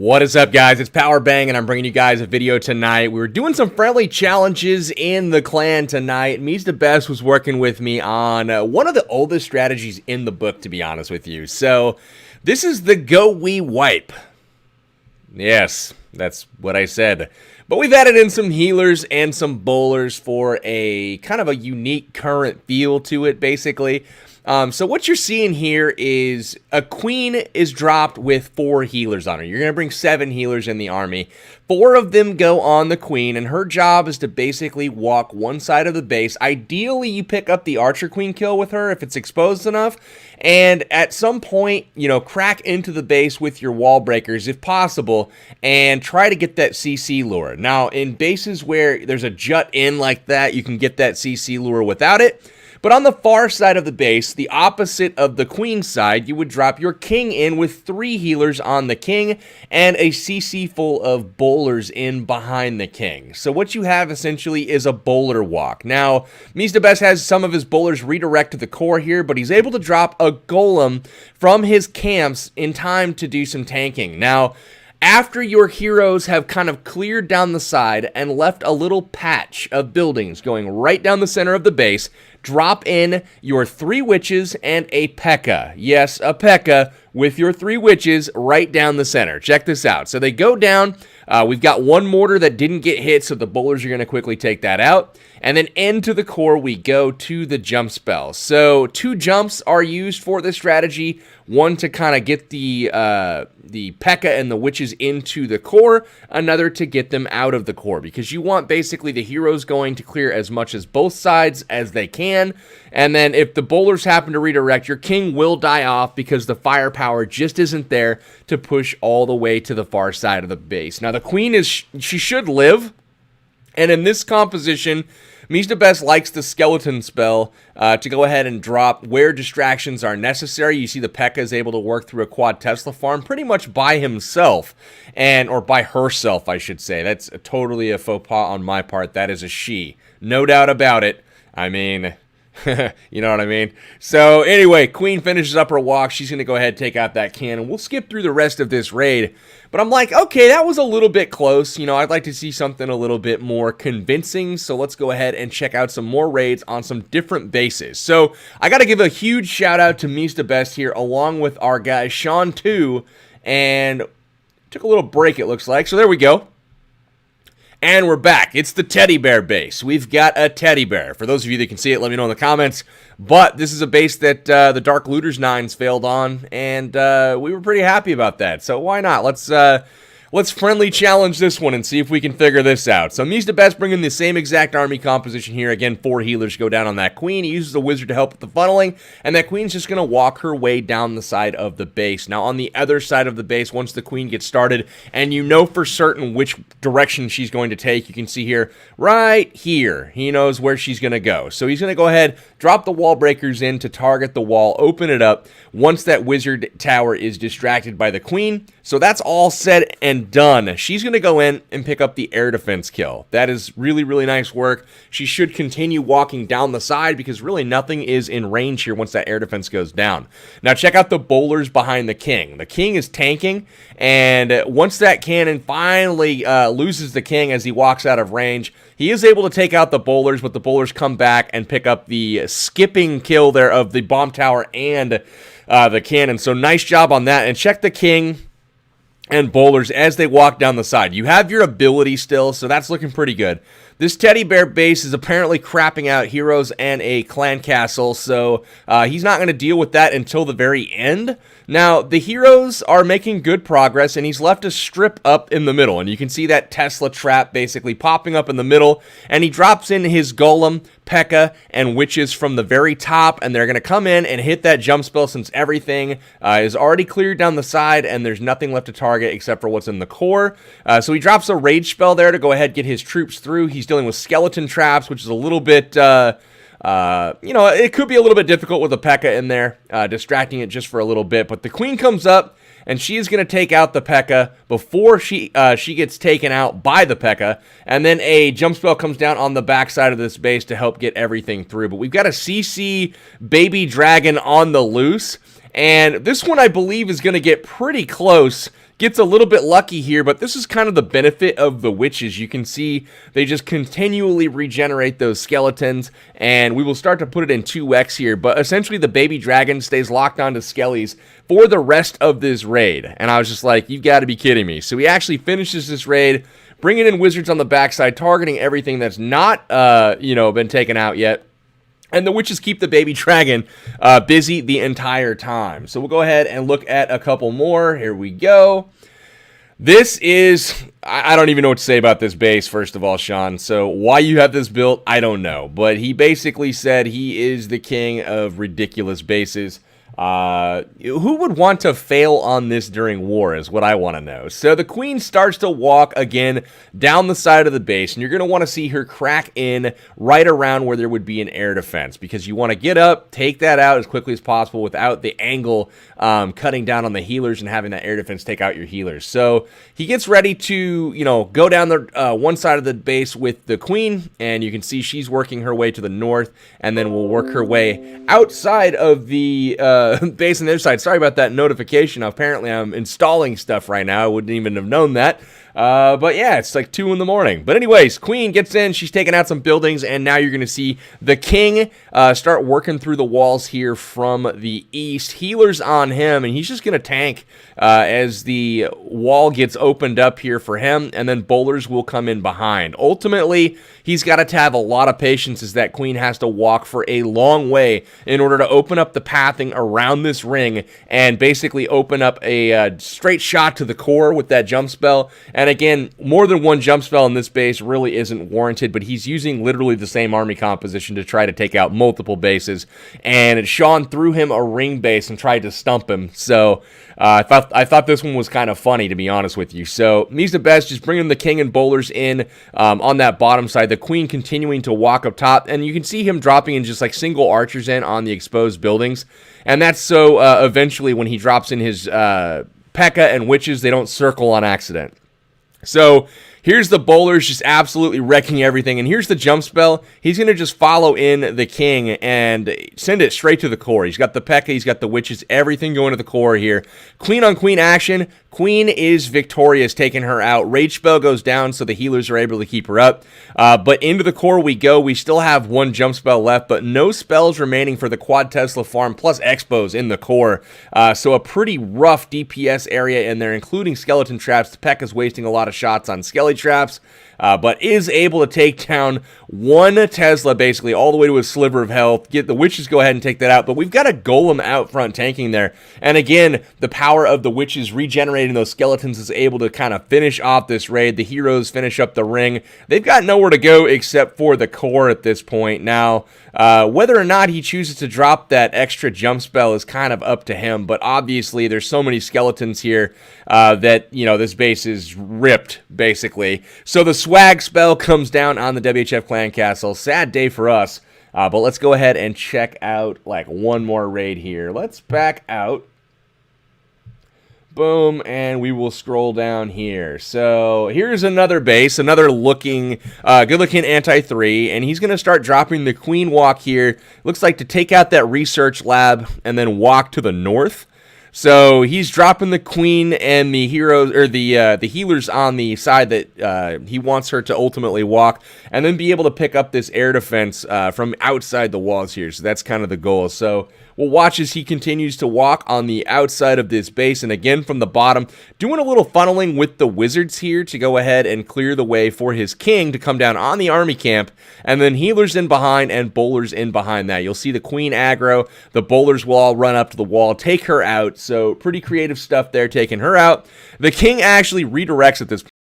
What is up, guys? It's Powerbang, and I'm bringing you guys a video tonight. We were doing some friendly challenges in the clan tonight. Me's the Best was working with me on one of the oldest strategies in the book, to be honest with you. So, this is the GoWiWiPe. Yes, that's what I said. But we've added in some healers and some bowlers for a kind of a unique current feel to it, basically. So what you're seeing here is a queen is dropped with 4 healers on her. You're going to bring 7 healers in the army. 4 of them go on the queen, and her job is to basically walk one side of the base. Ideally, you pick up the archer queen kill with her if it's exposed enough, and at some point, you know, crack into the base with your wall breakers if possible, and try to get that CC lure. Now, in bases where there's a jut in like that, you can get that CC lure without it. But on the far side of the base, the opposite of the queen side, you would drop your king in with 3 healers on the king and a CC full of bowlers in behind the king. So what you have essentially is a bowler walk. Now, Me's the Best has some of his bowlers redirect to the core here, but he's able to drop a golem from his camps in time to do some tanking. Now, after your heroes have kind of cleared down the side and left a little patch of buildings going right down the center of the base, drop in your 3 witches and a P.E.K.K.A. Yes, a P.E.K.K.A. with your 3 witches right down the center. Check this out. So they go down. We've got 1 mortar that didn't get hit, so the bowlers are going to quickly take that out. And then into the core we go to the jump spell. So 2 jumps are used for this strategy. 1 to kind of get the P.E.K.K.A. and the witches into the core. Another to get them out of the core, because you want basically the heroes going to clear as much as both sides as they can. And then if the bowlers happen to redirect, your king will die off because the firepower just isn't there to push all the way to the far side of the base. Now the queen she should live. And in this composition, Me's the Best likes the skeleton spell to go ahead and drop where distractions are necessary. You see the P.E.K.K.A. is able to work through a quad Tesla farm pretty much by himself, or by herself, I should say. That's totally a faux pas on my part. That is a she. No doubt about it. I mean, you know what I mean? So anyway, queen finishes up her walk. She's going to go ahead and take out that cannon. We'll skip through the rest of this raid. But I'm like, okay, that was a little bit close. You know, I'd like to see something a little bit more convincing. So let's go ahead and check out some more raids on some different bases. So I got to give a huge shout out to Me's the Best here, along with our guy Sean 2. And took a little break, it looks like. So there we go. And we're back. It's the teddy bear base. We've got a teddy bear. For those of you that can see it, let me know in the comments. But this is a base that the Dark Looters 9s failed on, and we were pretty happy about that. So why not? Let's friendly challenge this one and see if we can figure this out. So Me's the Best bringing the same exact army composition here. Again, 4 healers go down on that queen. He uses a wizard to help with the funneling, and that queen's just going to walk her way down the side of the base. Now, on the other side of the base, once the queen gets started, and you know for certain which direction she's going to take, you can see here, right here, he knows where she's going to go. So he's going to go ahead, drop the wall breakers in to target the wall, open it up once that wizard tower is distracted by the queen. So that's all said and done. She's going to go in and pick up the air defense kill. That is really, really nice work. She should continue walking down the side because really nothing is in range here once that air defense goes down. Now check out the bowlers behind the king. The king is tanking, and once that cannon finally loses the king as he walks out of range, he is able to take out the bowlers, but the bowlers come back and pick up the skipping kill there of the bomb tower and the cannon. So nice job on that. And check the king and bowlers as they walk down the side. You have your ability still, so that's looking pretty good. This teddy bear base is apparently crapping out heroes and a clan castle, so he's not going to deal with that until the very end. Now, the heroes are making good progress, and he's left a strip up in the middle, and you can see that Tesla trap basically popping up in the middle, and he drops in his golem, P.E.K.K.A. and witches from the very top, and they're going to come in and hit that jump spell since everything is already cleared down the side, and there's nothing left to target except for what's in the core. So he drops a rage spell there to go ahead and get his troops through. He's dealing with skeleton traps, which is a little bit, you know, it could be a little bit difficult with a P.E.K.K.A. in there, distracting it just for a little bit. But the queen comes up, and she is going to take out the P.E.K.K.A. before she gets taken out by the P.E.K.K.A. And then a jump spell comes down on the backside of this base to help get everything through. But we've got a CC baby dragon on the loose, and this one I believe is going to get pretty close gets a little bit lucky here, but this is kind of the benefit of the witches. You can see they just continually regenerate those skeletons, and we will start to put it in 2x here, but essentially the baby dragon stays locked onto skellies for the rest of this raid. And I was just like, you've got to be kidding me. So he actually finishes this raid, bringing in wizards on the backside, targeting everything that's not, been taken out yet. And the witches keep the baby dragon busy the entire time. So we'll go ahead and look at a couple more. Here we go. This is, I don't even know what to say about this base, first of all, Sean. So why you have this built, I don't know. But he basically said he is the king of ridiculous bases. Who would want to fail on this during war is what I want to know. So the queen starts to walk again down the side of the base, and you're going to want to see her crack in right around where there would be an air defense, because you want to get up, take that out as quickly as possible without the angle cutting down on the healers and having that air defense take out your healers. So he gets ready to, go down the one side of the base with the queen, and you can see she's working her way to the north, and then we'll work her way outside of the base on the other side. Sorry about that notification. Apparently I'm installing stuff right now. I wouldn't even have known that. But yeah, it's like 2 in the morning. But anyways, queen gets in. She's taking out some buildings, and now you're going to see the king start working through the walls here from the east. Healers on him, and he's just going to tank as the wall gets opened up here for him, and then bowlers will come in behind. Ultimately, he's got to have a lot of patience, as that queen has to walk for a long way in order to open up the pathing around this ring and basically open up a straight shot to the core with that jump spell. And again, more than one jump spell in this base really isn't warranted, but he's using literally the same army composition to try to take out multiple bases. And Sean threw him a ring base and tried to stump him. So I thought this one was kind of funny, to be honest with you. So he's the best, just bringing the king and bowlers in on that bottom side. The queen continuing to walk up top, and you can see him dropping in just like single archers in on the exposed buildings. And that's so eventually when he drops in his P.E.K.K.A. and witches, they don't circle on accident. So here's the bowlers just absolutely wrecking everything. And here's the jump spell. He's going to just follow in the king and send it straight to the core. He's got the P.E.K.K.A., he's got the witches, everything going to the core here. Queen on queen action. Queen is victorious, taking her out. Rage spell goes down, so the healers are able to keep her up. But into the core we go. We still have one jump spell left, but no spells remaining for the Quad Tesla farm, plus Expos in the core. So a pretty rough DPS area in there, including skeleton traps. The P.E.K.K.A. is wasting a lot of shots on skelly traps. But is able to take down one Tesla, basically, all the way to a sliver of health. Get the witches go ahead and take that out. But we've got a golem out front tanking there. And again, the power of the witches regenerating those skeletons is able to kind of finish off this raid. The heroes finish up the ring. They've got nowhere to go except for the core at this point. Now, whether or not he chooses to drop that extra jump spell is kind of up to him. But obviously, there's so many skeletons here that, this base is ripped, basically. So the swag spell comes down on the WHF Clan Castle. Sad day for us, but let's go ahead and check out like one more raid here. Let's back out. Boom, and we will scroll down here. So here's another base, another looking, good-looking anti-3, and he's going to start dropping the queen walk here. Looks like to take out that research lab and then walk to the north. So he's dropping the queen and the heroes, or the healers on the side that he wants her to ultimately walk, and then be able to pick up this air defense from outside the walls here. So that's kind of the goal. So we'll watch as he continues to walk on the outside of this base, and again from the bottom, doing a little funneling with the wizards here to go ahead and clear the way for his king to come down on the army camp, and then healers in behind and bowlers in behind that. You'll see the queen aggro, the bowlers will all run up to the wall, take her out. So pretty creative stuff there, taking her out. The king actually redirects at this point.